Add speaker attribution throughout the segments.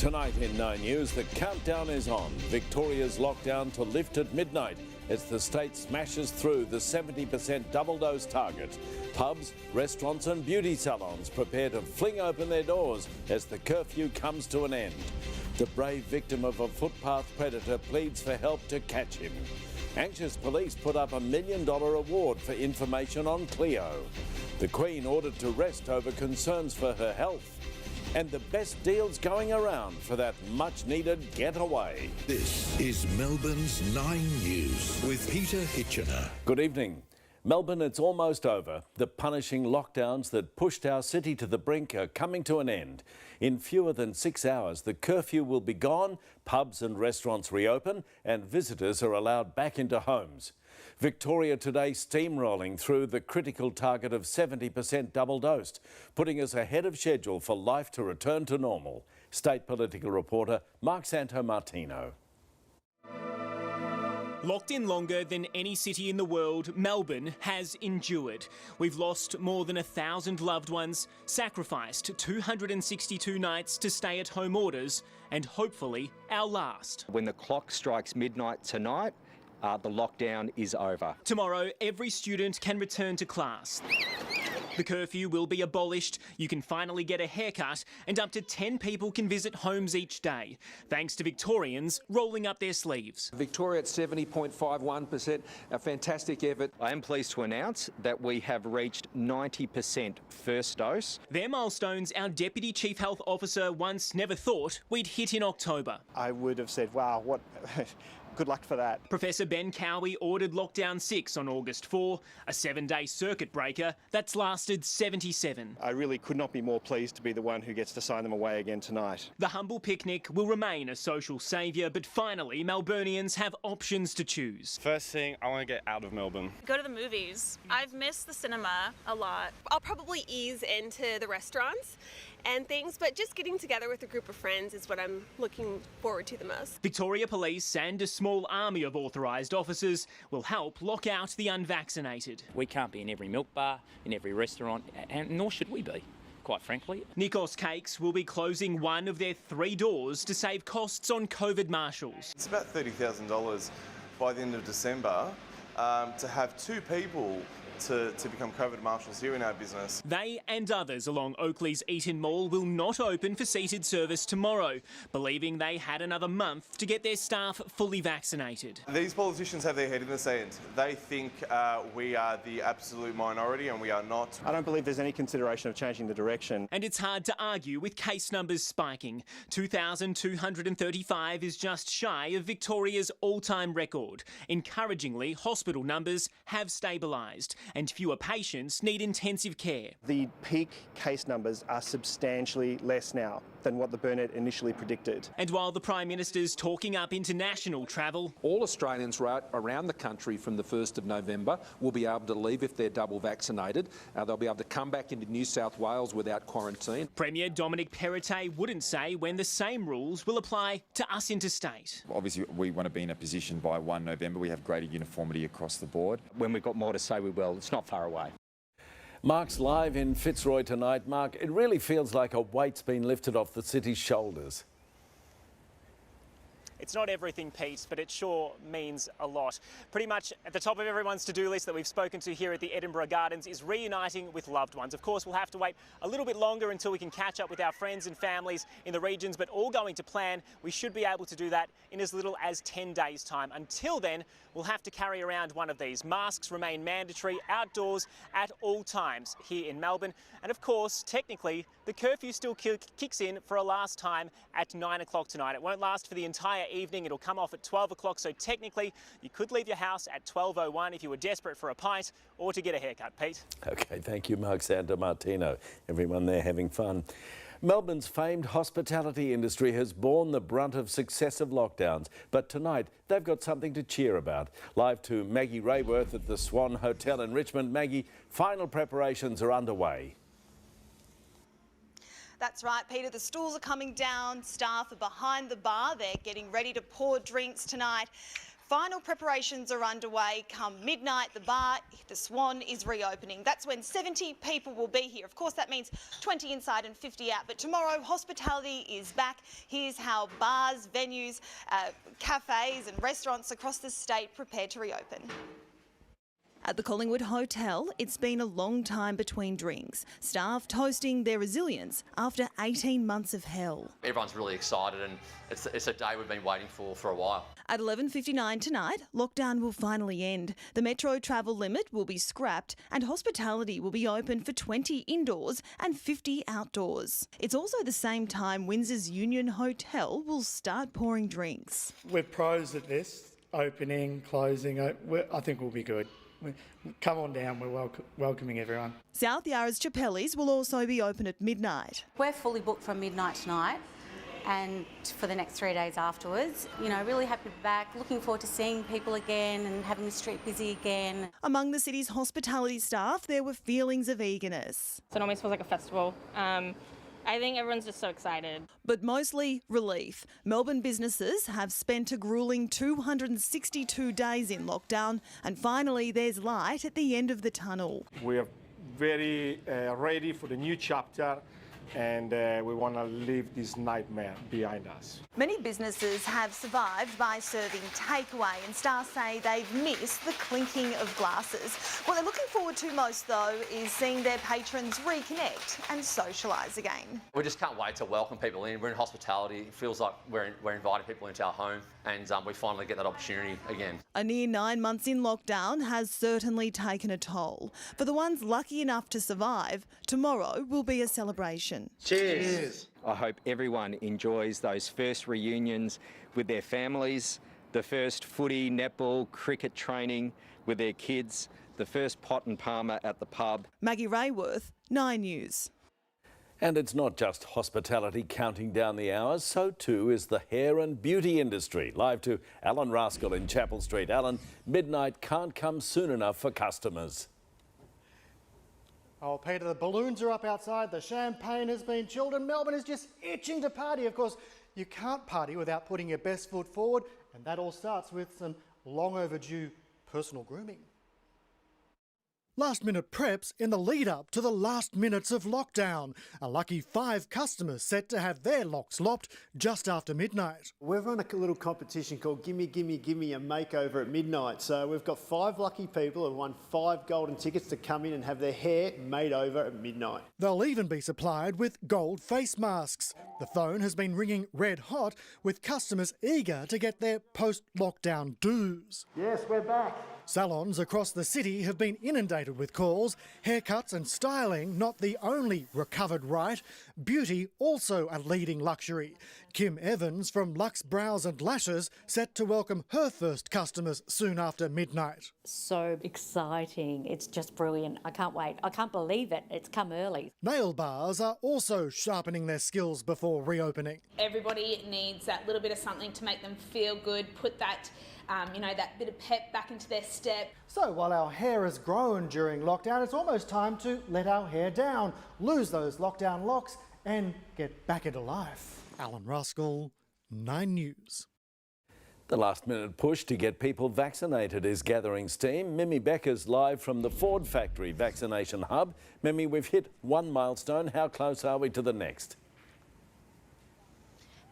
Speaker 1: Tonight in 9 News, the countdown is on. Victoria's lockdown to lift at midnight as the state smashes through the 70% double dose target. Pubs, restaurants and beauty salons prepare to fling open their doors as the curfew comes to an end. The brave victim of a footpath predator pleads for help to catch him. Anxious police put up $1 million award for information on Clio. The Queen ordered to rest over concerns for her health. And the best deals going around for that much-needed getaway.
Speaker 2: This is Melbourne's 9 News with Peter Hitchener.
Speaker 1: Good evening. Melbourne, it's almost over. The punishing lockdowns that pushed our city to the brink are coming to an end. In fewer than 6 hours, the curfew will be gone, pubs and restaurants reopen, and visitors are allowed back into homes. Victoria today steamrolling through the critical target of 70% double-dosed, putting us ahead of schedule for life to return to normal. State political reporter Mark Santomartino.
Speaker 3: Locked in longer than any city in the world, Melbourne has endured. We've lost more than 1,000 loved ones, sacrificed 262 nights to stay-at-home orders, and hopefully our last.
Speaker 4: When the clock strikes midnight tonight, the lockdown is over.
Speaker 3: Tomorrow, every student can return to class. The curfew will be abolished, you can finally get a haircut, and up to 10 people can visit homes each day, thanks to Victorians rolling up their sleeves.
Speaker 5: Victoria at 70.51%, a fantastic effort.
Speaker 4: I am pleased to announce that we have reached 90% first dose.
Speaker 3: They're milestones our Deputy Chief Health Officer once never thought we'd hit in October.
Speaker 6: I would have said, wow, what... Good luck for that.
Speaker 3: Professor Ben Cowie ordered Lockdown 6 on August 4, a 7-day circuit breaker that's lasted 77.
Speaker 6: I really could not be more pleased to be the one who gets to sign them away again tonight.
Speaker 3: The humble picnic will remain a social saviour, but finally Melburnians have options to choose.
Speaker 7: First thing, I want to get out of Melbourne.
Speaker 8: Go to the movies. I've missed the cinema a lot. I'll probably ease into the restaurants and things, but just getting together with a group of friends is what I'm looking forward to the most.
Speaker 3: Victoria Police and a small army of authorised officers will help lock out the unvaccinated.
Speaker 9: We can't be in every milk bar, in every restaurant, and nor should we be, quite frankly.
Speaker 3: Nikos Cakes will be closing one of their 3 doors to save costs on COVID marshals.
Speaker 10: It's about $30,000 by the end of December to have 2 people to become COVID marshals here in our business.
Speaker 3: They and others along Oakley's Eaton Mall will not open for seated service tomorrow, believing they had another month to get their staff fully vaccinated.
Speaker 10: These politicians have their head in the sand. They think we are the absolute minority and we are not.
Speaker 6: I don't believe there's any consideration of changing the direction.
Speaker 3: And it's hard to argue with case numbers spiking. 2,235 is just shy of Victoria's all-time record. Encouragingly, hospital numbers have stabilised and fewer patients need intensive care.
Speaker 6: The peak case numbers are substantially less now than what the Burnett initially predicted.
Speaker 3: And while the Prime Minister's talking up international travel,
Speaker 5: All Australians right around the country from the 1st of November will be able to leave if they're double vaccinated. They'll be able to come back into New South Wales without quarantine.
Speaker 3: Premier Dominic Perrottet wouldn't say when the same rules will apply to us interstate.
Speaker 11: Obviously, we want to be in a position by 1 November. We have greater uniformity across the board.
Speaker 4: When we've got more to say, we will. It's not far away.
Speaker 1: Mark's live in Fitzroy tonight. Mark, it really feels like a weight's been lifted off the city's shoulders.
Speaker 12: It's not everything, Pete, but it sure means a lot. Pretty much at the top of everyone's to-do list that we've spoken to here at the Edinburgh Gardens is reuniting with loved ones. Of course, we'll have to wait a little bit longer until we can catch up with our friends and families in the regions, but all going to plan, we should be able to do that in as little as 10 days' time. Until then, we'll have to carry around one of these. Masks remain mandatory outdoors at all times here in Melbourne. And of course, technically, the curfew still kicks in for a last time at 9 o'clock tonight. It won't last for the entire evening. It'll come off at 12 o'clock, so technically you could leave your house at 12:01 if you were desperate for a pint or to get a haircut, Pete.
Speaker 1: OK, thank you, Mark Santomartino. Everyone there having fun. Melbourne's famed hospitality industry has borne the brunt of successive lockdowns, but tonight they've got something to cheer about. Live to Maggie Rayworth at the Swan Hotel in Richmond. Maggie, final preparations are underway.
Speaker 13: That's right, Peter. The stools are coming down. Staff are behind the bar. They're getting ready to pour drinks tonight. final preparations are underway. Come midnight, the bar, the Swan, is reopening. That's when 70 people will be here. Of course, that means 20 inside and 50 out. But tomorrow, hospitality is back. Here's how bars, venues, cafes and restaurants across the state prepare to reopen. At the Collingwood Hotel, it's been a long time between drinks. Staff toasting their resilience after 18 months of hell.
Speaker 14: Everyone's really excited and it's a day we've been waiting for a while.
Speaker 13: At 11:59 tonight, lockdown will finally end. The metro travel limit will be scrapped and hospitality will be open for 20 indoors and 50 outdoors. It's also the same time Windsor's Union Hotel will start pouring drinks.
Speaker 15: We're pros at this, opening, closing. I think we'll be good. Come on down, we're welcoming everyone.
Speaker 13: South Yarra's Chappelle's will also be open at midnight.
Speaker 16: We're fully booked from midnight tonight and for the next 3 days afterwards. You know, really happy to be back, looking forward to seeing people again and having the street busy again.
Speaker 13: Among the city's hospitality staff, there were feelings of eagerness.
Speaker 17: So it almost feels like a festival. I think everyone's just so excited.
Speaker 13: But mostly relief. Melbourne businesses have spent a gruelling 262 days in lockdown, and finally there's light at the end of the tunnel.
Speaker 15: We are very ready for the new chapter, and we want to leave this nightmare behind us.
Speaker 13: Many businesses have survived by serving takeaway, and staff say they've missed the clinking of glasses. What they're looking forward to most, though, is seeing their patrons reconnect and socialise again.
Speaker 14: We just can't wait to welcome people in. We're in hospitality. It feels like we're inviting people into our home and we finally get that opportunity again.
Speaker 13: A near 9 months in lockdown has certainly taken a toll. For the ones lucky enough to survive, tomorrow will be a celebration.
Speaker 4: Cheers! I hope everyone enjoys those first reunions with their families, the first footy, netball, cricket training with their kids, the first pot and palmer at the pub.
Speaker 13: Maggie Rayworth, 9 News.
Speaker 1: And it's not just hospitality counting down the hours, so too is the hair and beauty industry. Live to Alan Rascal in Chapel Street. Alan, midnight can't come soon enough for customers.
Speaker 18: Oh, Peter, the balloons are up outside, the champagne has been chilled, and Melbourne is just itching to party. Of course, you can't party without putting your best foot forward, and that all starts with some long overdue personal grooming. Last-minute preps in the lead-up to the last minutes of lockdown. A lucky 5 customers set to have their locks lopped just after midnight.
Speaker 19: We're on a little competition called Gimme, Gimme, Gimme a Makeover at midnight. So we've got 5 lucky people who won 5 golden tickets to come in and have their hair made over at midnight.
Speaker 18: They'll even be supplied with gold face masks. The phone has been ringing red hot with customers eager to get their post-lockdown dues.
Speaker 19: Yes, we're back.
Speaker 18: Salons across the city have been inundated with calls. Haircuts and styling not the only recovered right. Beauty also a leading luxury. Kim Evans from Lux Brows and Lashes set to welcome her first customers soon after midnight.
Speaker 20: So exciting. It's just brilliant. I can't wait. I can't believe it. It's come early.
Speaker 18: Nail bars are also sharpening their skills before reopening.
Speaker 21: Everybody needs that little bit of something to make them feel good, put that that bit of pep back into their step.
Speaker 18: So while our hair has grown during lockdown, it's almost time to let our hair down, lose those lockdown locks and get back into life. Alan Rascal, 9 News.
Speaker 1: The last-minute push to get people vaccinated is gathering steam. Mimi Becker's live from the Ford Factory Vaccination Hub. Mimi, we've hit one milestone. How close are we to the next?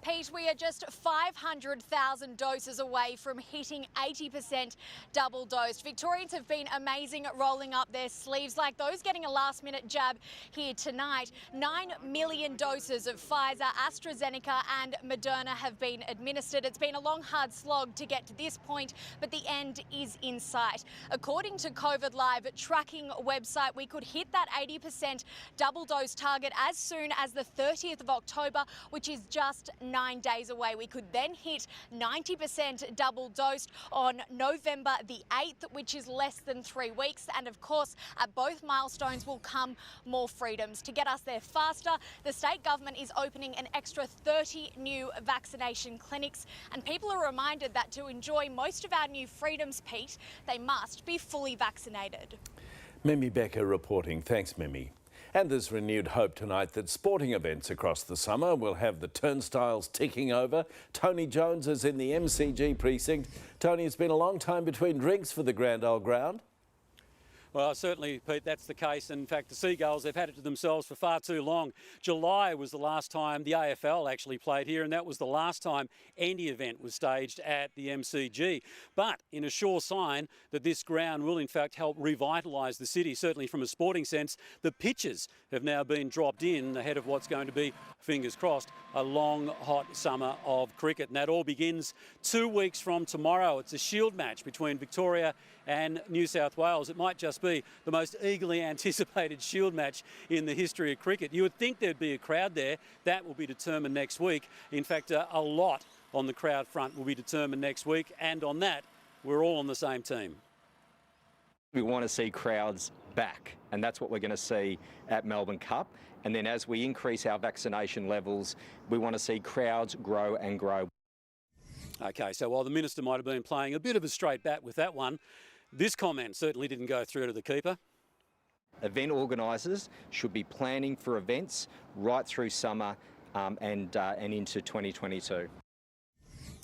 Speaker 22: Pete, we are just 500,000 doses away from hitting 80% double dosed. Victorians have been amazing at rolling up their sleeves, like those getting a last-minute jab here tonight. 9 million doses of Pfizer, AstraZeneca and Moderna have been administered. It's been a long, hard slog to get to this point, but the end is in sight. According to COVID Live tracking website, we could hit that 80% double dose target as soon as the 30th of October, which is just 9 days away. We could then hit 90% double dosed on November the 8th, which is less than 3 weeks. And of course, at both milestones will come more freedoms. To get us there faster, the state government is opening an extra 30 new vaccination clinics. And people are reminded that to enjoy most of our new freedoms, Pete, they must be fully vaccinated.
Speaker 1: Mimi Becker reporting. Thanks, Mimi. And there's renewed hope tonight that sporting events across the summer will have the turnstiles ticking over. Tony Jones is in the MCG precinct. Tony, it's been a long time between drinks for the Grand Old Ground.
Speaker 2: Well, certainly, Pete, that's the case. In fact, the Seagulls, they've had it to themselves for far too long. July was the last time the AFL actually played here, and that was the last time any event was staged at the MCG. But in a sure sign that this ground will, in fact, help revitalise the city, certainly from a sporting sense, the pitches have now been dropped in ahead of what's going to be, fingers crossed, a long, hot summer of cricket. And that all begins 2 weeks from tomorrow. It's a shield match between Victoria and New South Wales. It might just be the most eagerly anticipated shield match in the history of cricket. You would think there'd be a crowd there. That will be determined next week. In fact, a lot on the crowd front will be determined next week. And on that, we're all on the same team.
Speaker 4: We want to see crowds back, and that's what we're going to see at Melbourne Cup. And then as we increase our vaccination levels, we want to see crowds grow and grow.
Speaker 2: OK, so while the Minister might have been playing a bit of a straight bat with that one, this comment certainly didn't go through to the keeper.
Speaker 4: Event organisers should be planning for events right through summer and into 2022.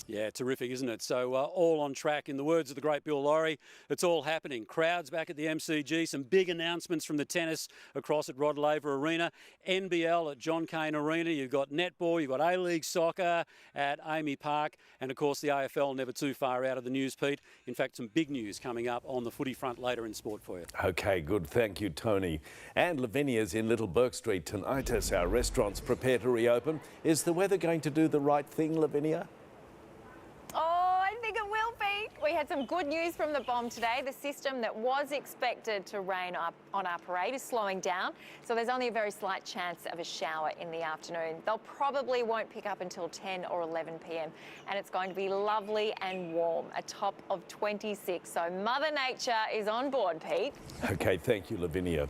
Speaker 2: Yeah, terrific, isn't it? So all on track. In the words of the great Bill Laurie, it's all happening. Crowds back at the MCG, some big announcements from the tennis across at Rod Laver Arena, NBL at John Cain Arena, you've got netball, you've got A-League soccer at Amy Park, and of course the AFL never too far out of the news, Pete. In fact, some big news coming up on the footy front later in sport for you.
Speaker 1: OK, good. Thank you, Tony. And Lavinia's in Little Bourke Street tonight as our restaurants prepare to reopen. Is the weather going to do the right thing, Lavinia?
Speaker 7: Oh, I think it will be. We had some good news from the bomb today. The system that was expected to rain up on our parade is slowing down, so there's only a very slight chance of a shower in the afternoon. They'll probably won't pick up until 10 or 11 p.m, and it's going to be lovely and warm, a top of 26. So Mother Nature is on board, Pete. OK,
Speaker 1: thank you, Lavinia.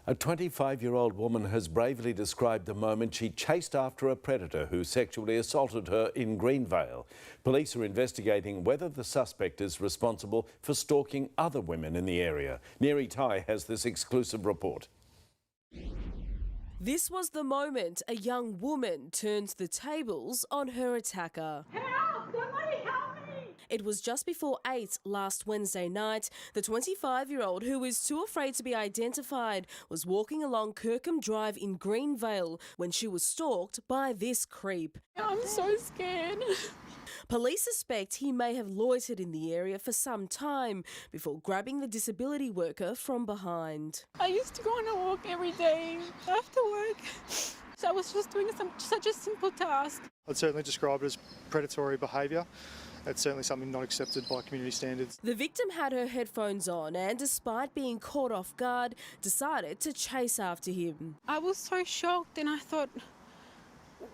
Speaker 1: A 25-year-old woman has bravely described the moment she chased after a predator who sexually assaulted her in Greenvale. Police are investigating whether the suspect is responsible for stalking other women in the area. Neri Tai has this exclusive report.
Speaker 23: This was the moment a young woman turned the tables on her attacker.
Speaker 24: Help! Somebody help me!
Speaker 23: It was just before 8 last Wednesday night. The 25-year-old, who is too afraid to be identified, was walking along Kirkham Drive in Greenvale when she was stalked by this creep.
Speaker 24: I'm so scared.
Speaker 23: Police suspect he may have loitered in the area for some time before grabbing the disability worker from behind.
Speaker 24: I used to go on a walk every day after work, so I was just doing such a simple task.
Speaker 25: I'd certainly describe it as predatory behaviour. It's certainly something not accepted by community standards.
Speaker 23: The victim had her headphones on and, despite being caught off guard, decided to chase after him.
Speaker 24: I was so shocked and I thought,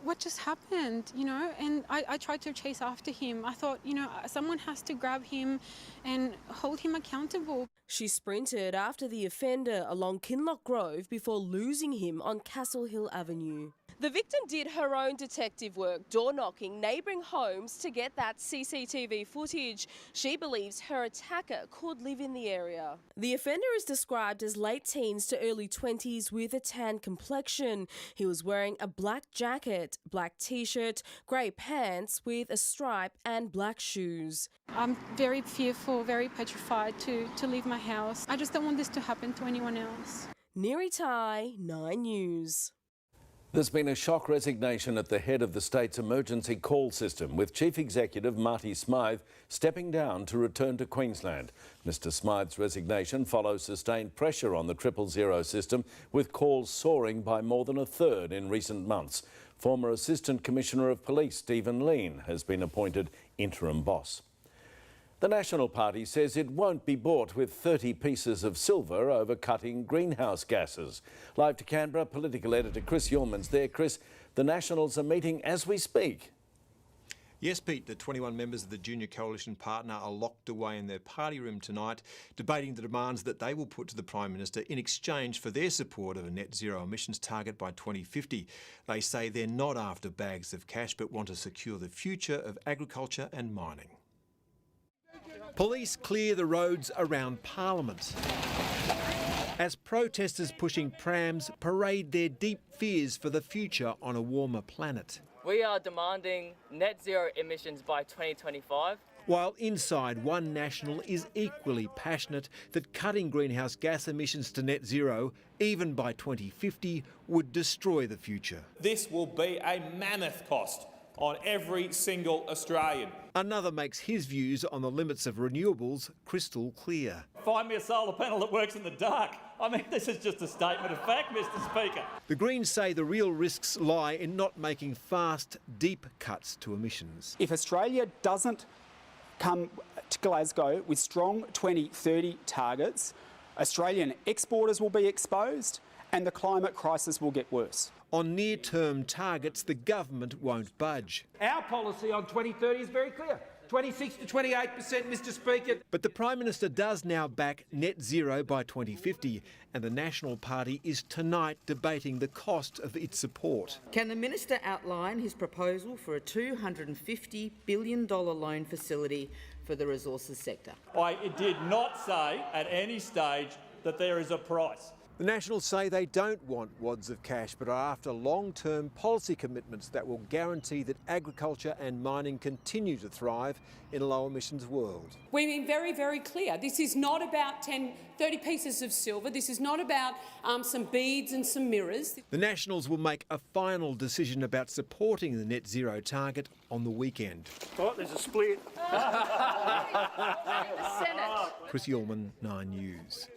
Speaker 24: what just happened, you know? And I tried to chase after him. I thought, you know, someone has to grab him and hold him accountable.
Speaker 23: She sprinted after the offender along Kinloch Grove before losing him on Castle Hill Avenue. The victim did her own detective work, door-knocking neighbouring homes to get that CCTV footage. She believes her attacker could live in the area. The offender is described as late teens to early 20s with a tan complexion. He was wearing a black jacket, black t-shirt, grey pants with a stripe and black shoes.
Speaker 24: I'm very fearful, very petrified to leave my house. I just don't want this to happen to anyone else.
Speaker 23: Neri Tai, 9 News.
Speaker 1: There's been a shock resignation at the head of the state's emergency call system, with Chief Executive Marty Smythe stepping down to return to Queensland. Mr Smythe's resignation follows sustained pressure on the 000 system, with calls soaring by more than a third in recent months. Former Assistant Commissioner of Police Stephen Lean has been appointed interim boss. The National Party says it won't be bought with 30 pieces of silver over cutting greenhouse gases. Live to Canberra, political editor Chris Yeomans there. Chris, the Nationals are meeting as we speak.
Speaker 26: Yes, Pete, the 21 members of the junior coalition partner are locked away in their party room tonight, debating the demands that they will put to the Prime Minister in exchange for their support of a net zero emissions target by 2050. They say they're not after bags of cash, but want to secure the future of agriculture and mining. Police clear the roads around Parliament. as protesters pushing prams parade their deep fears for the future on a warmer planet.
Speaker 3: We are demanding net zero emissions by 2025.
Speaker 26: While inside, one National is equally passionate that cutting greenhouse gas emissions to net zero, even by 2050, would destroy the future.
Speaker 5: This will be a mammoth cost on every single Australian.
Speaker 26: Another makes his views on the limits of renewables crystal clear.
Speaker 6: Find me a solar panel that works in the dark. I mean, this is just a statement of fact, Mr. Speaker.
Speaker 26: The Greens say the real risks lie in not making fast, deep cuts to emissions.
Speaker 8: If Australia doesn't come to Glasgow with strong 2030 targets, Australian exporters will be exposed and the climate crisis will get worse.
Speaker 26: On near-term targets, the government won't budge.
Speaker 6: Our policy on 2030 is very clear. 26 to 28%, Mr. Speaker.
Speaker 26: But the Prime Minister does now back net zero by 2050, and the National Party is tonight debating the cost of its support.
Speaker 9: Can the Minister outline his proposal for a $250 billion loan facility for the resources sector?
Speaker 6: I did not say at any stage that there is a price.
Speaker 26: The Nationals say they don't want wads of cash, but are after long-term policy commitments that will guarantee that agriculture and mining continue to thrive in a low-emissions world.
Speaker 10: We've been very, very clear. This is not about 30 pieces of silver. This is not about some beads and some mirrors.
Speaker 26: The Nationals will make a final decision about supporting the net zero target on the weekend.
Speaker 6: Oh, there's a split.
Speaker 26: Chris Ullman, 9 News.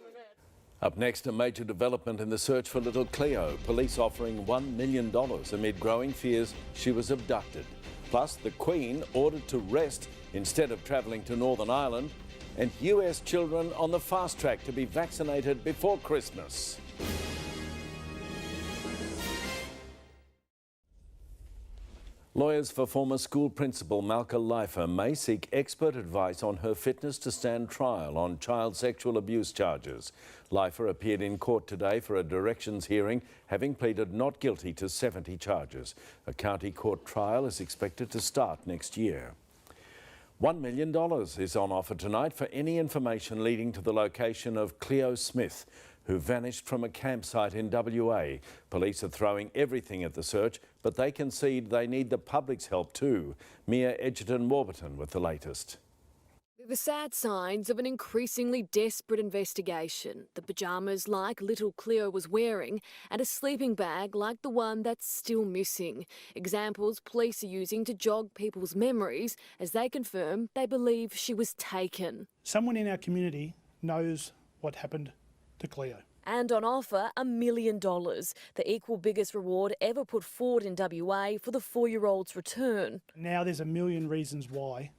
Speaker 1: Up next, a major development in the search for little Cleo. Police offering $1 million amid growing fears she was abducted. Plus, the Queen ordered to rest instead of travelling to Northern Ireland. And US children on the fast track to be vaccinated before Christmas. Lawyers for former school principal Malka Leifer may seek expert advice on her fitness to stand trial on child sexual abuse charges. Leifer appeared in court today for a directions hearing, having pleaded not guilty to 70 charges. A county court trial is expected to start next year. $1 million is on offer tonight for any information leading to the location of Cleo Smith, who vanished from a campsite in WA. Police are throwing everything at the search, but they concede they need the public's help too. Mia Edgerton-Warburton with the latest.
Speaker 27: The sad signs of an increasingly desperate investigation. The pyjamas like little Cleo was wearing and a sleeping bag like the one that's still missing. Examples police are using to jog people's memories as they confirm they believe she was taken.
Speaker 28: Someone in our community knows what happened to Cleo.
Speaker 27: And on offer, $1 million, the equal biggest reward ever put forward in WA for the 4-year-old's return.
Speaker 28: Now there's a million reasons why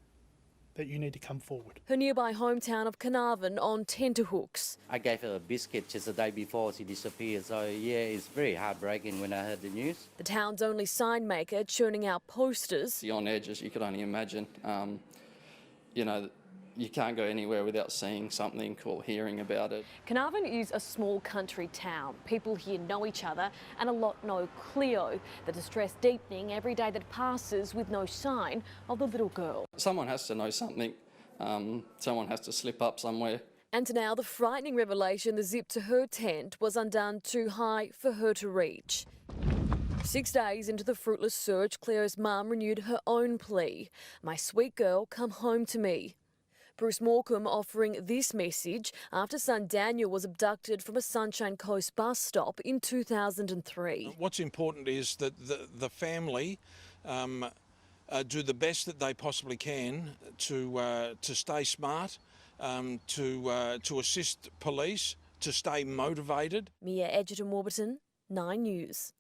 Speaker 28: that you need to come forward.
Speaker 27: Her nearby hometown of Carnarvon on tenterhooks.
Speaker 29: I gave her a biscuit just the day before she disappeared, so yeah, it's very heartbreaking when I heard the news.
Speaker 27: The town's only sign maker churning out posters.
Speaker 30: On edge, as you could only imagine. You know, you can't go anywhere without seeing something or hearing about it.
Speaker 27: Carnarvon is a small country town. People here know each other and a lot know Cleo. The distress deepening every day that passes with no sign of the little girl.
Speaker 30: Someone has to know something. Someone has to slip up somewhere.
Speaker 27: And now the frightening revelation the zip to her tent was undone too high for her to reach. 6 days into the fruitless search, Cleo's mum renewed her own plea. My sweet girl, come home to me. Bruce Morecambe offering this message after son Daniel was abducted from a Sunshine Coast bus stop in 2003.
Speaker 31: What's important is that the family do the best that they possibly can to stay smart, to assist police, to stay motivated.
Speaker 27: Mia Edgerton-Warburton, 9 News.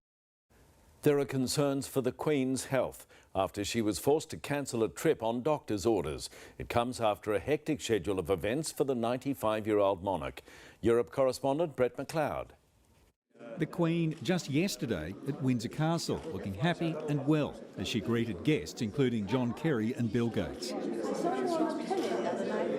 Speaker 1: There are concerns for the Queen's health after she was forced to cancel a trip on doctor's orders. It comes after a hectic schedule of events for the 95-year-old monarch. Europe correspondent Brett McLeod.
Speaker 32: The Queen just yesterday at Windsor Castle, looking happy and well as she greeted guests including John Kerry and Bill Gates.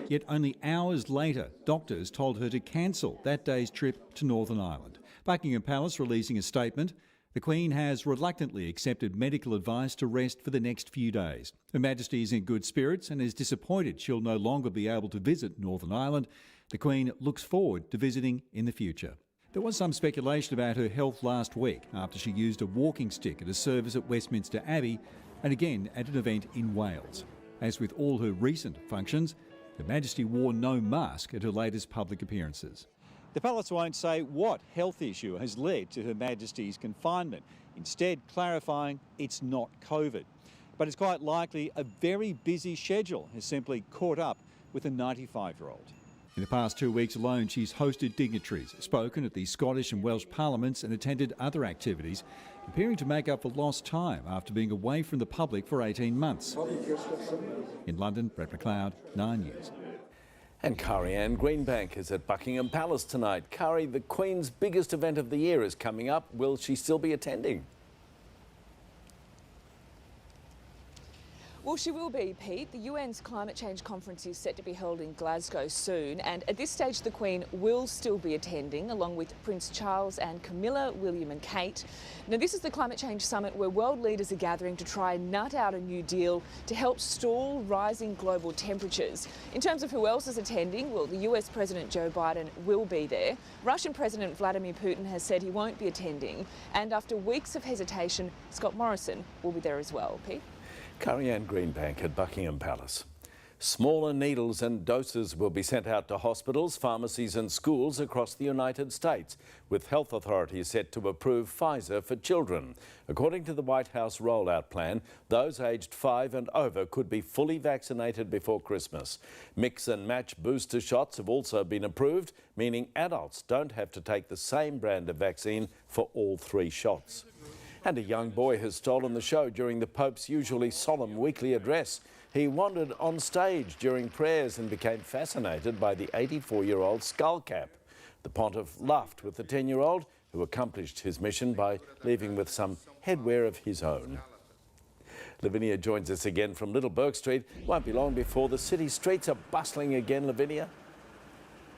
Speaker 32: Yet only hours later, doctors told her to cancel that day's trip to Northern Ireland. Buckingham Palace releasing a statement. The Queen has reluctantly accepted medical advice to rest for the next few days. Her Majesty is in good spirits and is disappointed she'll no longer be able to visit Northern Ireland The Queen looks forward to visiting in the future. There was some speculation about her health last week after she used a walking stick at a service at Westminster Abbey and again at an event in Wales. As with all her recent functions, Her Majesty wore no mask at her latest public appearances. The palace won't say what health issue has led to Her Majesty's confinement, instead clarifying it's not COVID. But it's quite likely a very busy schedule has simply caught up with a 95-year-old. In the past 2 weeks alone, she's hosted dignitaries, spoken at the Scottish and Welsh parliaments and attended other activities, appearing to make up for lost time after being away from the public for 18 months. In London, Brett McLeod, 9 News.
Speaker 1: And Carrie-Anne Greenbank is at Buckingham Palace tonight. Carrie, the Queen's biggest event of the year is coming up. Will she still be attending?
Speaker 11: Well, she will be, Pete. The UN's climate change conference is set to be held in Glasgow soon, and at this stage the Queen will still be attending, along with Prince Charles and Camilla, William and Kate. Now, this is the climate change summit where world leaders are gathering to try and nut out a new deal to help stall rising global temperatures. In terms of who else is attending, well, the US President Joe Biden will be there. Russian President Vladimir Putin has said he won't be attending, and after weeks of hesitation, Scott Morrison will be there as well. Pete?
Speaker 1: Carrie-Anne Greenbank at Buckingham Palace. Smaller needles and doses will be sent out to hospitals, pharmacies and schools across the United States, with health authorities set to approve Pfizer for children. According to the White House rollout plan, those aged 5 and over could be fully vaccinated before Christmas. Mix and match booster shots have also been approved, meaning adults don't have to take the same brand of vaccine for all 3 shots. And a young boy has stolen the show during the Pope's usually solemn weekly address. He wandered on stage during prayers and became fascinated by the 84-year-old skull cap. The pontiff laughed with the 10-year-old, who accomplished his mission by leaving with some headwear of his own. Lavinia joins us again from Little Bourke Street. Won't be long before the city streets are bustling again, Lavinia.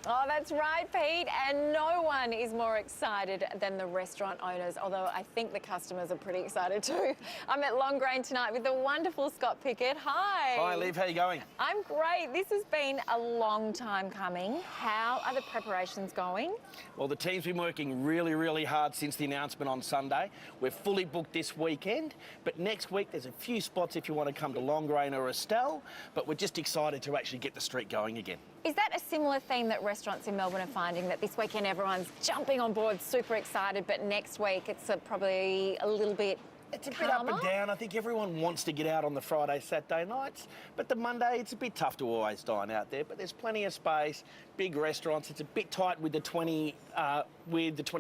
Speaker 7: Oh, that's right, Pete. And no one is more excited than the restaurant owners, although I think the customers are pretty excited too. I'm at Long Grain tonight with the wonderful Scott Pickett. Hi.
Speaker 12: Hi, Liv. How are you going?
Speaker 7: I'm great. This has been a long time coming. How are the preparations going?
Speaker 12: Well, the team's been working really, really hard since the announcement on Sunday. We're fully booked this weekend, but next week there's a few spots if you want to come to Long Grain or Estelle, but we're just excited to actually get the street going again.
Speaker 7: Is that a similar theme that restaurants in Melbourne are finding, that this weekend everyone's jumping on board, super excited, but next week it's probably a little bit
Speaker 12: It's a bit up and down. I think everyone wants to get out on the Friday, Saturday nights, but the Monday it's a bit tough to always dine out there. But there's plenty of space, big restaurants. It's a bit tight with the 20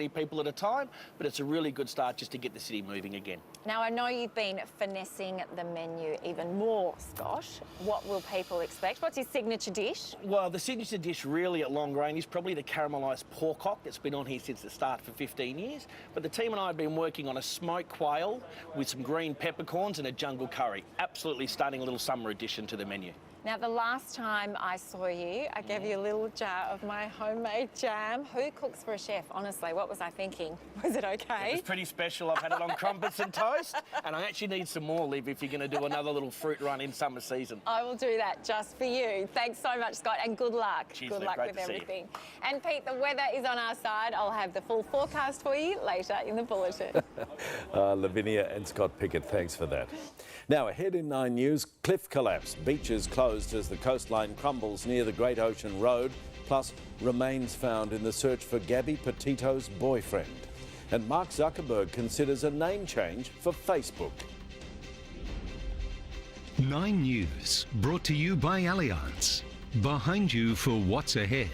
Speaker 12: people at a time, but it's a really good start just to get the city moving again.
Speaker 7: Now, I know you've been finessing the menu even more, Scott. What will people expect? What's your signature dish?
Speaker 12: Well, the signature dish really at Long Grain is probably the caramelised pork hock that's been on here since the start for 15 years. But the team and I have been working on a smoked quail with some green peppercorns and a jungle curry. Absolutely stunning little summer addition to the menu.
Speaker 7: Now, the last time I saw you, I gave you a little jar of my homemade jam. Who cooks for a chef? Honestly, what was I thinking? Was it okay?
Speaker 12: It was pretty special. I've had it on crumpets and toast, and I actually need some more, Liv, if you're going to do another little fruit run in summer season.
Speaker 7: I will do that just for you. Thanks so much, Scott, and good luck.
Speaker 12: Cheers,
Speaker 7: good
Speaker 12: Liv.
Speaker 7: luck
Speaker 12: Great
Speaker 7: with
Speaker 12: to see you.
Speaker 7: everything. And Pete, the weather is on our side. I'll have the full forecast for you later in the bulletin.
Speaker 1: Lavinia and Scott Pickett, thanks for that. Now, ahead in 9 News, cliff collapse. Beaches closed as the coastline crumbles near the Great Ocean Road, plus remains found in the search for Gabby Petito's boyfriend. And Mark Zuckerberg considers a name change for Facebook.
Speaker 13: 9 News, brought to you by Allianz. Behind you for what's ahead.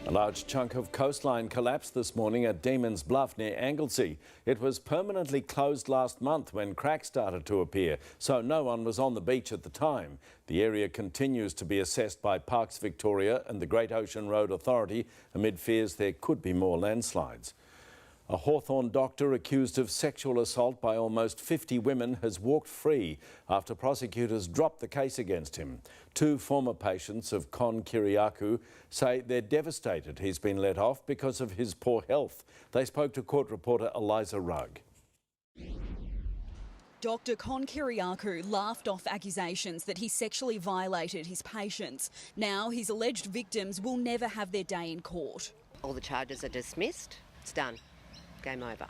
Speaker 1: A large chunk of coastline collapsed this morning at Demon's Bluff near Anglesey. It was permanently closed last month when cracks started to appear, so no one was on the beach at the time. The area continues to be assessed by Parks Victoria and the Great Ocean Road Authority amid fears there could be more landslides. A Hawthorn doctor accused of sexual assault by almost 50 women has walked free after prosecutors dropped the case against him. 2 former patients of Con Kiriakou say they're devastated he's been let off because of his poor health. They spoke to court reporter Eliza Rugg.
Speaker 2: Dr Con Kiriakou laughed off accusations that he sexually violated his patients. Now his alleged victims will never have their day in court.
Speaker 4: All the charges are dismissed. It's done. Game over.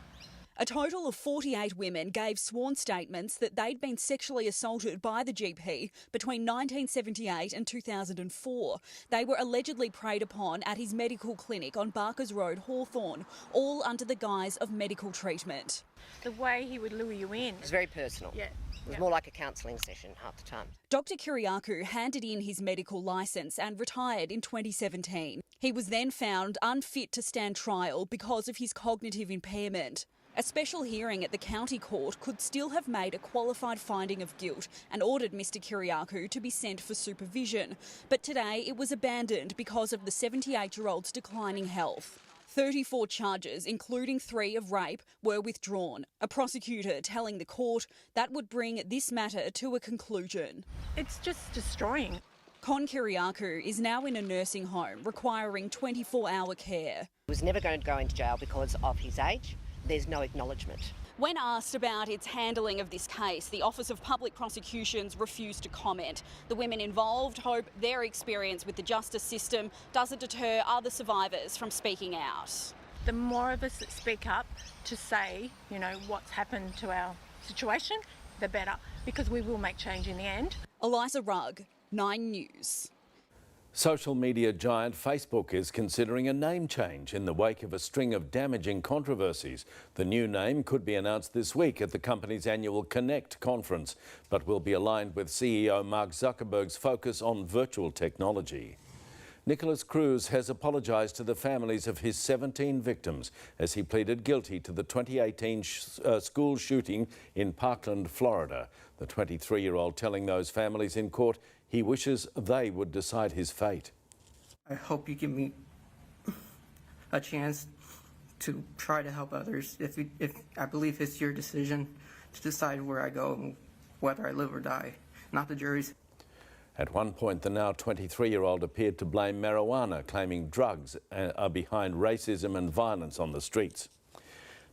Speaker 2: A total of 48 women gave sworn statements that they'd been sexually assaulted by the GP between 1978 and 2004. They were allegedly preyed upon at his medical clinic on Barkers Road, Hawthorn, all under the guise of medical treatment.
Speaker 4: The way he would lure you in. It's very personal. Yeah. It was more like a counselling session half the time.
Speaker 2: Dr Kiriakou handed in his medical licence and retired in 2017. He was then found unfit to stand trial because of his cognitive impairment. A special hearing at the county court could still have made a qualified finding of guilt and ordered Mr Kiriakou to be sent for supervision. But today it was abandoned because of the 78-year-old's declining health. 34 charges, including 3 of rape, were withdrawn. A prosecutor telling the court that would bring this matter to a conclusion.
Speaker 4: It's just destroying.
Speaker 2: Con Kiriakou is now in a nursing home requiring 24-hour care.
Speaker 4: He was never going to go into jail because of his age. There's no acknowledgement.
Speaker 2: When asked about its handling of this case, the Office of Public Prosecutions refused to comment. The women involved hope their experience with the justice system doesn't deter other survivors from speaking out.
Speaker 4: The more of us that speak up to say, what's happened to our situation, the better, because we will make change in the end.
Speaker 2: Eliza Rugg, 9 News.
Speaker 1: Social media giant Facebook is considering a name change in the wake of a string of damaging controversies. The new name could be announced this week at the company's annual Connect conference, but will be aligned with CEO Mark Zuckerberg's focus on virtual technology. Nicholas Cruz has apologised to the families of his 17 victims as he pleaded guilty to the 2018 school shooting in Parkland, Florida. The 23-year-old telling those families in court he wishes they would decide his fate.
Speaker 14: I hope you give me a chance to try to help others. If I believe it's your decision to decide where I go and whether I live or die, not the jury's.
Speaker 1: At one point, the now 23-year-old appeared to blame marijuana, claiming drugs are behind racism and violence on the streets.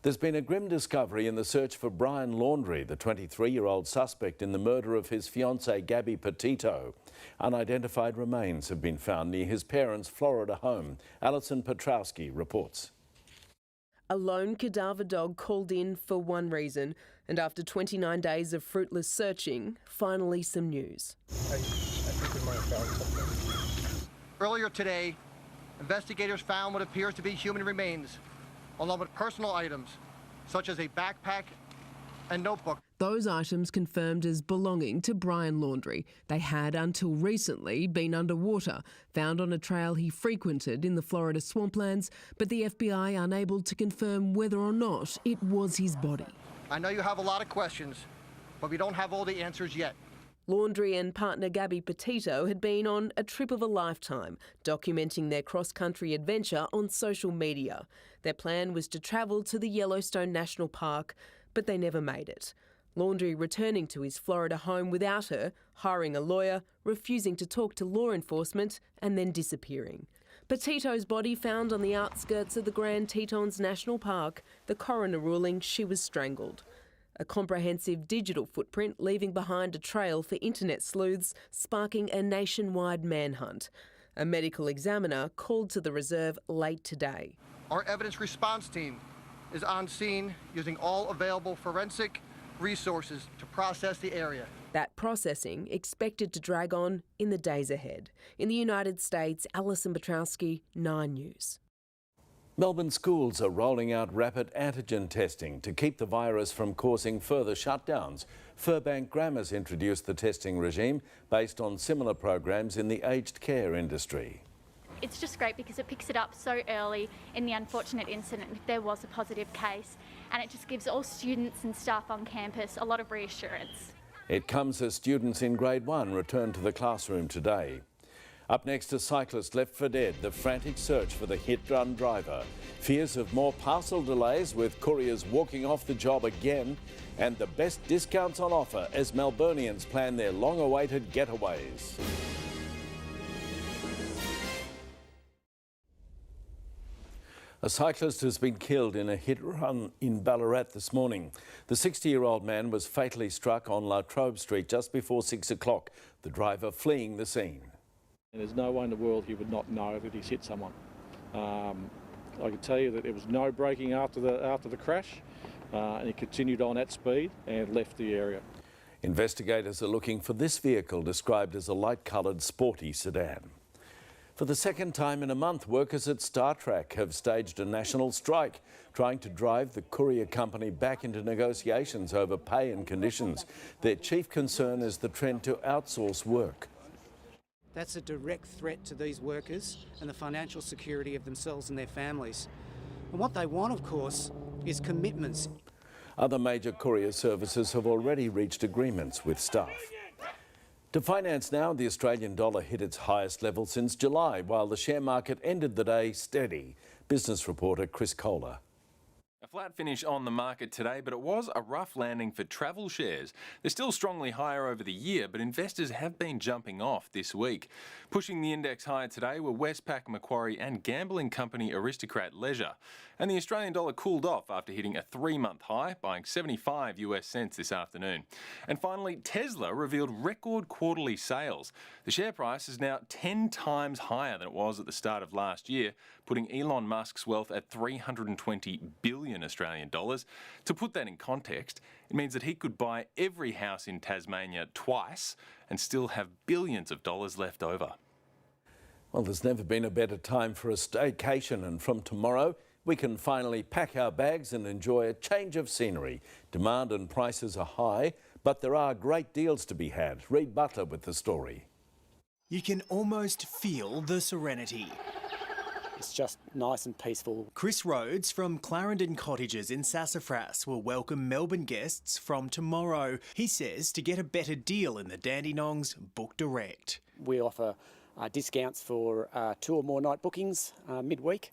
Speaker 1: There's been a grim discovery in the search for Brian Laundrie, the 23-year-old suspect in the murder of his fiancée Gabby Petito. Unidentified remains have been found near his parents' Florida home. Alison Petrowski reports.
Speaker 23: A lone cadaver dog called in for one reason, and after 29 days of fruitless searching, finally some news.
Speaker 15: I think we might have found something. Earlier today, investigators found what appears to be human remains, along with personal items, such as a backpack and notebook.
Speaker 23: Those items confirmed as belonging to Brian Laundrie. They had, until recently, been underwater, found on a trail he frequented in the Florida swamplands, but the FBI unable to confirm whether or not it was his body.
Speaker 15: I know you have a lot of questions, but we don't have all the answers yet.
Speaker 23: Laundrie and partner Gabby Petito had been on a trip of a lifetime, documenting their cross-country adventure on social media. Their plan was to travel to the Yellowstone National Park, but they never made it. Laundrie returning to his Florida home without her, hiring a lawyer, refusing to talk to law enforcement, and then disappearing. Petito's body found on the outskirts of the Grand Tetons National Park, the coroner ruling she was strangled. A comprehensive digital footprint leaving behind a trail for internet sleuths, sparking a nationwide manhunt. A medical examiner called to the reserve late today.
Speaker 15: Our evidence response team is on scene using all available forensic resources to process the area.
Speaker 23: That processing expected to drag on in the days ahead. In the United States, Alison Petrowski, 9 News.
Speaker 1: Melbourne schools are rolling out rapid antigen testing to keep the virus from causing further shutdowns. Furbank Grammar's introduced the testing regime based on similar programs in the aged care industry.
Speaker 16: It's just great because it picks it up so early in the unfortunate incident if there was a positive case, and it just gives all students and staff on campus a lot of reassurance.
Speaker 1: It comes as students in Grade 1 return to the classroom today. Up next, a cyclist left for dead, the frantic search for the hit-run driver. Fears of more parcel delays with couriers walking off the job again, and the best discounts on offer as Melburnians plan their long-awaited getaways. A cyclist has been killed in a hit-run in Ballarat this morning. The 60-year-old man was fatally struck on La Trobe Street just before 6 o'clock, the driver fleeing the scene.
Speaker 3: And there's no way in the world he would not know that he's hit someone. I can tell you that there was no braking after the crash, and he continued on at speed and left the area.
Speaker 1: Investigators are looking for this vehicle, described as a light-coloured sporty sedan. For the second time in a month, workers at Star Trek have staged a national strike, trying to drive the courier company back into negotiations over pay and conditions. Their chief concern is the trend to outsource work.
Speaker 5: That's a direct threat to these workers and the financial security of themselves and their families. And what they want, of course, is commitments.
Speaker 1: Other major courier services have already reached agreements with staff. To finance now, the Australian dollar hit its highest level since July, while the share market ended the day steady. Business reporter Chris Kohler.
Speaker 8: A flat finish on the market today, but it was a rough landing for travel shares. They're still strongly higher over the year, but investors have been jumping off this week. Pushing the index higher today were Westpac, Macquarie and gambling company Aristocrat Leisure. And the Australian dollar cooled off after hitting a 3-month high, buying 75 US cents this afternoon. And finally, Tesla revealed record quarterly sales. The share price is now 10 times higher than it was at the start of last year, putting Elon Musk's wealth at 320 billion Australian dollars. To put that in context, it means that he could buy every house in Tasmania twice and still have billions of dollars left over.
Speaker 1: Well, there's never been a better time for a staycation, and from tomorrow, we can finally pack our bags and enjoy a change of scenery. Demand and prices are high, but there are great deals to be had. Reid Butler with the story.
Speaker 9: You can almost feel the serenity.
Speaker 17: It's just nice and peaceful.
Speaker 9: Chris Rhodes from Clarendon Cottages in Sassafras will welcome Melbourne guests from tomorrow. He says to get a better deal in the Dandenongs, book direct.
Speaker 17: We offer discounts for 2 or more night bookings midweek,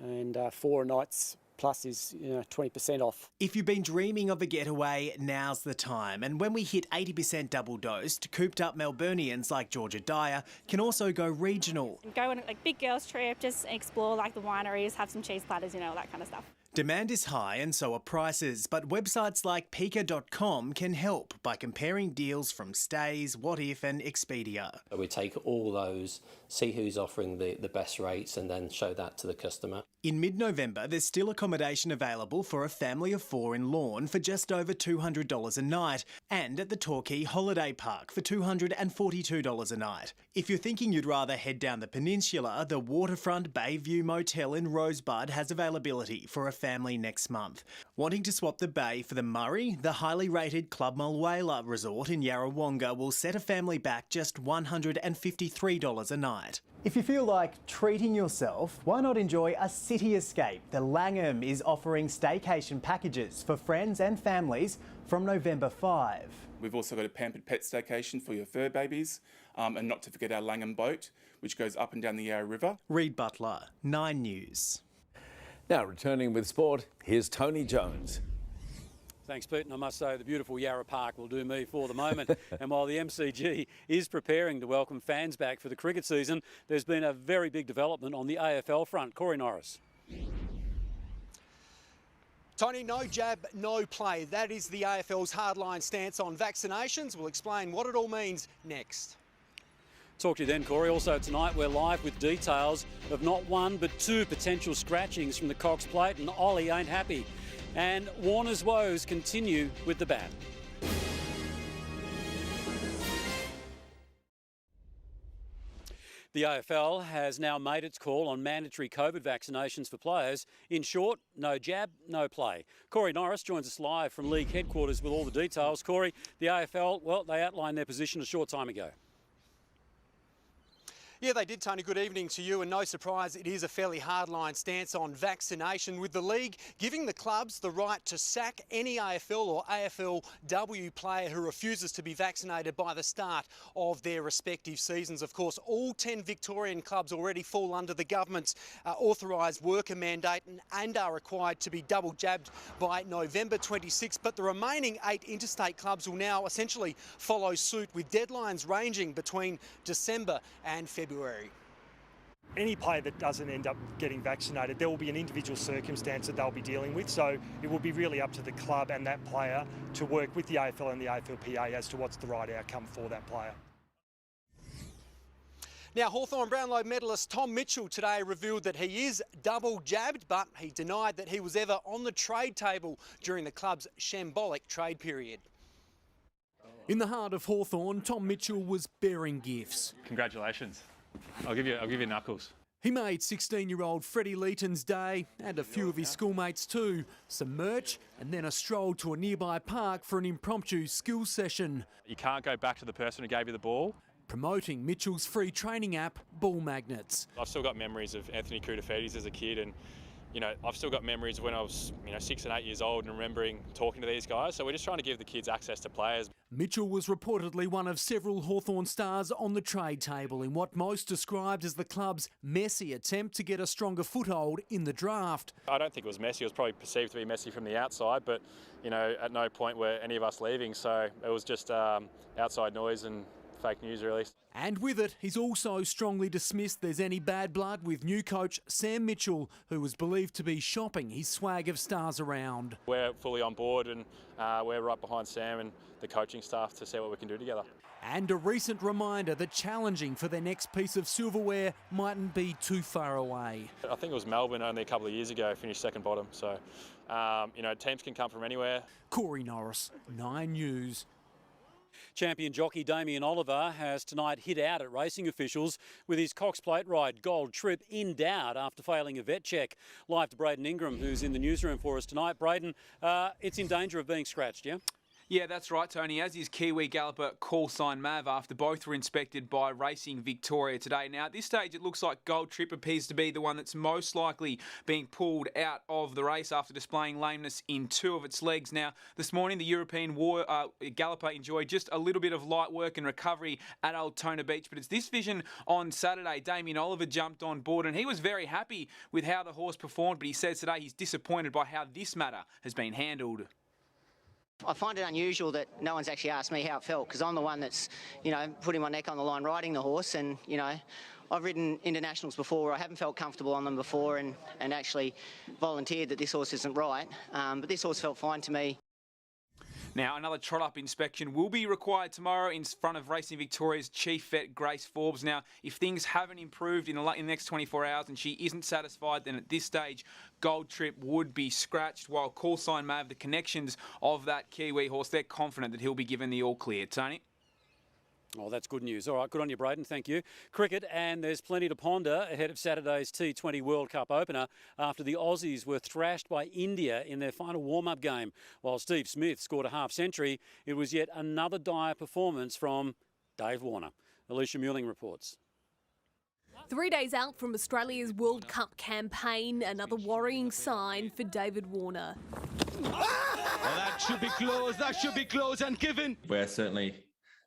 Speaker 17: and 4 nights plus is 20% off.
Speaker 9: If you've been dreaming of a getaway, now's the time. And when we hit 80% double dosed, cooped up Melburnians like Georgia Dyer can also go regional.
Speaker 18: Go on a big girls trip, just explore like the wineries, have some cheese platters, all that kind of stuff.
Speaker 9: Demand is high and so are prices, but websites like Pika.com can help by comparing deals from Stays, What If and Expedia.
Speaker 19: We take all those, see who's offering the best rates and then show that to the customer.
Speaker 9: In mid-November, there's still accommodation available for a family of 4 in Lorne for just over $200 a night, and at the Torquay Holiday Park for $242 a night. If you're thinking you'd rather head down the peninsula, the Waterfront Bayview Motel in Rosebud has availability for a family next month. Wanting to swap the bay for the Murray, the highly rated Club Mulwala Resort in Yarrawonga will set a family back just $153 a night.
Speaker 20: If you feel like treating yourself, why not enjoy a city escape? The Langham is offering staycation packages for friends and families from November 5.
Speaker 21: We've also got a pampered pet staycation for your fur babies, and not to forget our Langham boat, which goes up and down the Yarra River.
Speaker 9: Reid Butler, 9 News.
Speaker 1: Now, returning with sport, here's Tony Jones.
Speaker 22: Thanks, Pete, and I must say the beautiful Yarra Park will do me for the moment. And while the MCG is preparing to welcome fans back for the cricket season, there's been a very big development on the AFL front. Corey Norris.
Speaker 24: Tony, no jab, no play. That is the AFL's hardline stance on vaccinations. We'll explain what it all means next.
Speaker 22: Talk to you then, Corey. Also tonight, we're live with details of not 1 but 2 potential scratchings from the Cox plate, and Ollie ain't happy. And Warner's woes continue with the bat. The AFL has now made its call on mandatory COVID vaccinations for players. In short, no jab, no play. Corey Norris joins us live from league headquarters with all the details. Corey, the AFL, well, they outlined their position a short time ago.
Speaker 24: Yeah, they did, Tony. Good evening to you, and no surprise, it is a fairly hardline stance on vaccination, with the league giving the clubs the right to sack any AFL or AFLW player who refuses to be vaccinated by the start of their respective seasons. Of course, all 10 Victorian clubs already fall under the government's authorised worker mandate and are required to be double jabbed by November 26, but the remaining 8 interstate clubs will now essentially follow suit, with deadlines ranging between December and February.
Speaker 6: Any player that doesn't end up getting vaccinated, there will be an individual circumstance that they'll be dealing with, so it will be really up to the club and that player to work with the AFL and the AFLPA as to what's the right outcome for that player.
Speaker 24: Now, Hawthorn Brownlow medalist Tom Mitchell today revealed that he is double jabbed, but he denied that he was ever on the trade table during the club's shambolic trade period. In the heart of Hawthorn, Tom Mitchell was bearing gifts.
Speaker 10: Congratulations. I'll give you knuckles.
Speaker 24: He made 16-year-old Freddie Leeton's day, and a few of his schoolmates too, some merch and then a stroll to a nearby park for an impromptu skills session.
Speaker 10: You can't go back to the person who gave you the ball.
Speaker 24: Promoting Mitchell's free training app, Ball Magnets.
Speaker 10: I've still got memories of Anthony Koutafidis as a kid, and I've still got memories of when I was 6 and 8 years old and remembering talking to these guys. So we're just trying to give the kids access to players.
Speaker 24: Mitchell was reportedly one of several Hawthorn stars on the trade table in what most described as the club's messy attempt to get a stronger foothold in the draft.
Speaker 10: I don't think it was messy. It was probably perceived to be messy from the outside, but at no point were any of us leaving. So it was just outside noise and fake news, really.
Speaker 24: And with it, he's also strongly dismissed there's any bad blood with new coach Sam Mitchell, who was believed to be shopping his swag of stars around.
Speaker 10: We're fully on board, and we're right behind Sam and the coaching staff to see what we can do together.
Speaker 24: And a recent reminder that challenging for their next piece of silverware mightn't be too far away.
Speaker 10: I think it was Melbourne only a couple of years ago, finished second bottom. So, teams can come from anywhere.
Speaker 24: Corey Norris, 9 News.
Speaker 22: Champion jockey Damien Oliver has tonight hit out at racing officials with his Cox Plate ride Gold Trip in doubt after failing a vet check. Live to Braden Ingram, who's in the newsroom for us tonight. Braden, it's in danger of being scratched, yeah?
Speaker 11: Yeah, that's right, Tony, as is Kiwi galloper Call Sign Mav after both were inspected by Racing Victoria today. Now, at this stage, it looks like Gold Trip appears to be the one that's most likely being pulled out of the race after displaying lameness in 2 of its legs. Now, this morning, the European galloper enjoyed just a little bit of light work and recovery at Altona Beach, but it's this vision on Saturday. Damien Oliver jumped on board, and he was very happy with how the horse performed, but he says today he's disappointed by how this matter has been handled.
Speaker 12: I find it unusual that no one's actually asked me how it felt, because I'm the one that's, putting my neck on the line riding the horse, and, I've ridden internationals before where I haven't felt comfortable on them before and actually volunteered that this horse isn't right, but this horse felt fine to me.
Speaker 11: Now, another trot-up inspection will be required tomorrow in front of Racing Victoria's chief vet, Grace Forbes. Now, if things haven't improved in the next 24 hours and she isn't satisfied, then at this stage, Gold Trip would be scratched, while Call Sign Mav, the connections of that Kiwi horse, they're confident that he'll be given the all-clear. Tony?
Speaker 22: Oh, that's good news. All right, good on you, Braden. Thank you. Cricket, and there's plenty to ponder ahead of Saturday's T20 World Cup opener after the Aussies were thrashed by India in their final warm-up game. While Steve Smith scored a half-century, it was yet another dire performance from Dave Warner. Alicia Muelling reports.
Speaker 23: 3 days out from Australia's World Cup campaign, another worrying sign for David Warner.
Speaker 25: Oh, that should be close and given.
Speaker 26: We're certainly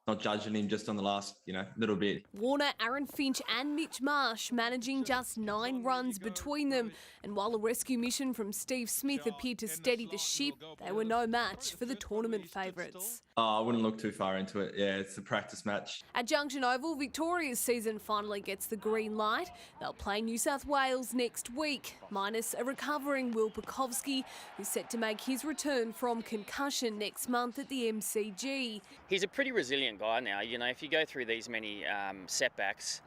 Speaker 26: not judging him just on the last, little bit.
Speaker 23: Warner, Aaron Finch and Mitch Marsh managing just 9 runs between them. And while a rescue mission from Steve Smith appeared to steady the ship, they were no match for the tournament favourites.
Speaker 26: I wouldn't look too far into it. Yeah, it's a practice match.
Speaker 23: At Junction Oval, Victoria's season finally gets the green light. They'll play New South Wales next week, minus a recovering Will Pukovski, who's set to make his return from concussion next month at the MCG.
Speaker 27: He's a pretty resilient guy now. If you go through these many setbacks,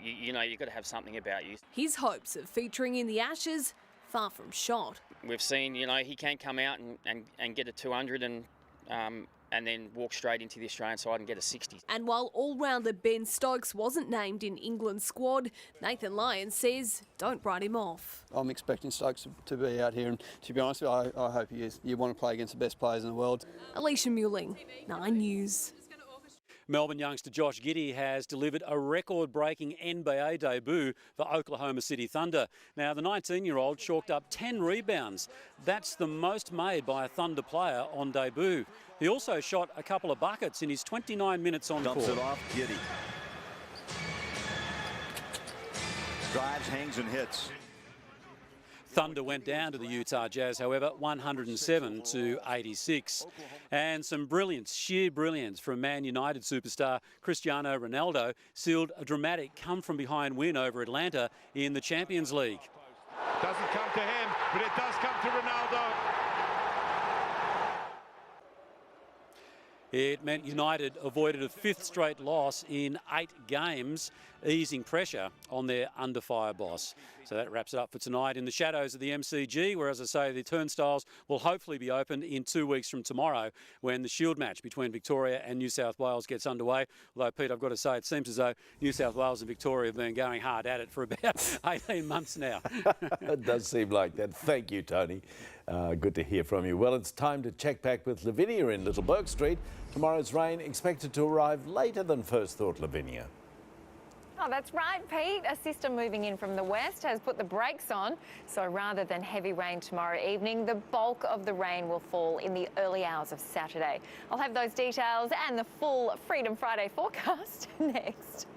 Speaker 27: you've got to have something about you.
Speaker 23: His hopes of featuring in the Ashes, far from shot.
Speaker 27: We've seen, he can come out and get a 200 and then walk straight into the Australian side and get a 60.
Speaker 23: And while all-rounder Ben Stokes wasn't named in England's squad, Nathan Lyon says don't write him off.
Speaker 28: I'm expecting Stokes to be out here, and to be honest with you, I hope he is. You want to play against the best players in the world.
Speaker 23: Alicia Muelling, 9 News.
Speaker 22: Melbourne youngster Josh Giddey has delivered a record-breaking NBA debut for Oklahoma City Thunder. Now, the 19-year-old chalked up 10 rebounds. That's the most made by a Thunder player on debut. He also shot a couple of buckets in his 29 minutes on court.
Speaker 29: Dumps it off, Giddey. Drives, hangs and hits.
Speaker 22: Thunder went down to the Utah Jazz, however, 107 to 86. And some brilliance, sheer brilliance from Man United superstar Cristiano Ronaldo sealed a dramatic come-from-behind win over Atlanta in the Champions League.
Speaker 2: Doesn't come to him, but it does come to Ronaldo.
Speaker 22: It meant United avoided a 5th straight loss in 8 games, easing pressure on their under-fire boss. So that wraps it up for tonight in the shadows of the MCG, where, as I say, the turnstiles will hopefully be open in 2 weeks from tomorrow when the Shield match between Victoria and New South Wales gets underway. Although, Pete, I've got to say, it seems as though New South Wales and Victoria have been going hard at it for about 18 months now.
Speaker 1: It does seem like that. Thank you, Tony. Good to hear from you. Well, it's time to check back with Lavinia in Little Bourke Street. Tomorrow's rain expected to arrive later than first thought, Lavinia.
Speaker 3: Oh, that's right, Pete. A system moving in from the west has put the brakes on. So rather than heavy rain tomorrow evening, the bulk of the rain will fall in the early hours of Saturday. I'll have those details and the full Freedom Friday forecast next.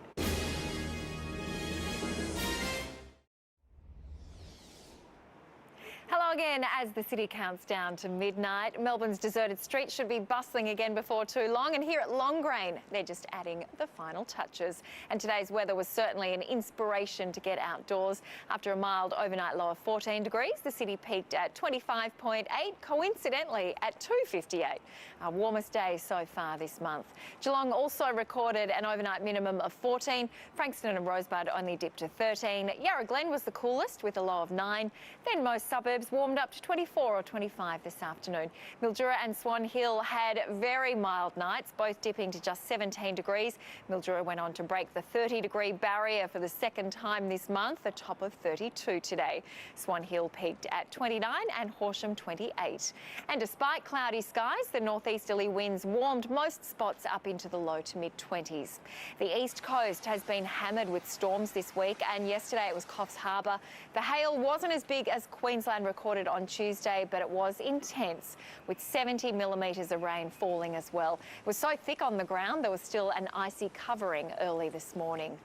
Speaker 3: Hello again. As the city counts down to midnight, Melbourne's deserted streets should be bustling again before too long. And here at Longrain, they're just adding the final touches. And today's weather was certainly an inspiration to get outdoors. After a mild overnight low of 14 degrees, the city peaked at 25.8, coincidentally at 2.58. Our warmest day so far this month. Geelong also recorded an overnight minimum of 14. Frankston and Rosebud only dipped to 13. Yarra Glen was the coolest with a low of 9. Then most suburbs warmed up to 24 or 25 this afternoon. Mildura and Swan Hill had very mild nights, both dipping to just 17 degrees. Mildura went on to break the 30-degree barrier for the second time this month, a top of 32 today. Swan Hill peaked at 29 and Horsham 28. And despite cloudy skies, the northeasterly winds warmed most spots up into the low to mid-20s. The east coast has been hammered with storms this week, and yesterday it was Coffs Harbour. The hail wasn't as big as Queensland recorded on Tuesday, but it was intense, with 70 millimetres of rain falling as well. It was so thick on the ground, there was still an icy covering early this morning.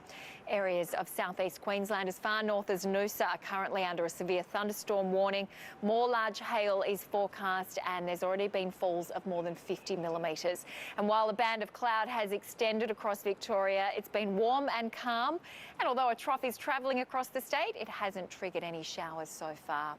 Speaker 3: Areas of southeast Queensland as far north as Noosa are currently under a severe thunderstorm warning. More large hail is forecast, and there's already been falls of more than 50 millimetres. And while a band of cloud has extended across Victoria, it's been warm and calm. And although a trough is travelling across the state, it hasn't triggered any showers so far.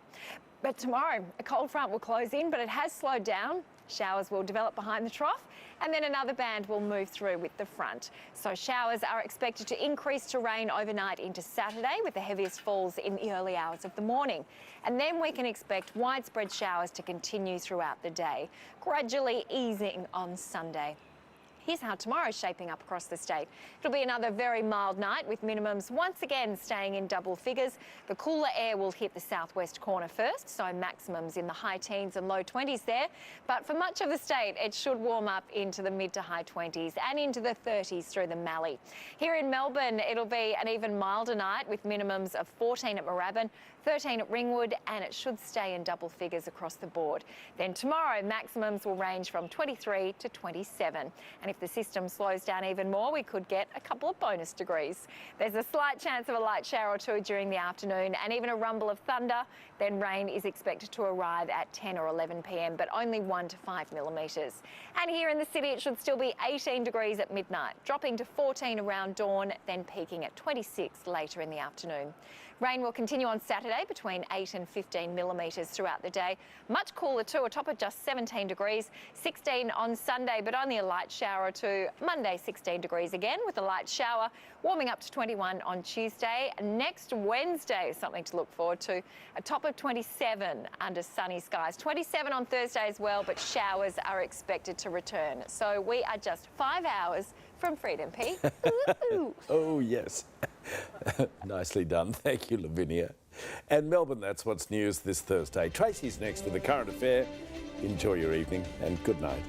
Speaker 3: But tomorrow, a cold front will close in, but it has slowed down. Showers will develop behind the trough, and then another band will move through with the front. So showers are expected to increase to rain overnight into Saturday, with the heaviest falls in the early hours of the morning. And then we can expect widespread showers to continue throughout the day, gradually easing on Sunday. Here's how tomorrow's shaping up across the state. It'll be another very mild night, with minimums once again staying in double figures. The cooler air will hit the southwest corner first, so maximums in the high teens and low 20s there. But for much of the state, it should warm up into the mid to high 20s and into the 30s through the Mallee. Here in Melbourne, it'll be an even milder night, with minimums of 14 at Moorabbin, 13 at Ringwood, and it should stay in double figures across the board. Then tomorrow, maximums will range from 23 to 27. And if the system slows down even more, we could get a couple of bonus degrees. There's a slight chance of a light shower or two during the afternoon, and even a rumble of thunder. Then rain is expected to arrive at 10 or 11 p.m, but only 1 to 5 millimetres. And here in the city, it should still be 18 degrees at midnight, dropping to 14 around dawn, then peaking at 26 later in the afternoon. Rain will continue on Saturday between 8 and 15 millimetres throughout the day. Much cooler too, a top of just 17 degrees, 16 on Sunday, but only a light shower or two. Monday, 16 degrees again with a light shower, warming up to 21 on Tuesday. Next Wednesday, something to look forward to, a top of 27 under sunny skies. 27 on Thursday as well, but showers are expected to return. So we are just 5 hours from freedom, Pete. Ooh.
Speaker 1: Oh, yes. Nicely done. Thank you, Lavinia. And Melbourne, that's what's news this Thursday. Tracy's next with the current affair. Enjoy your evening and good night.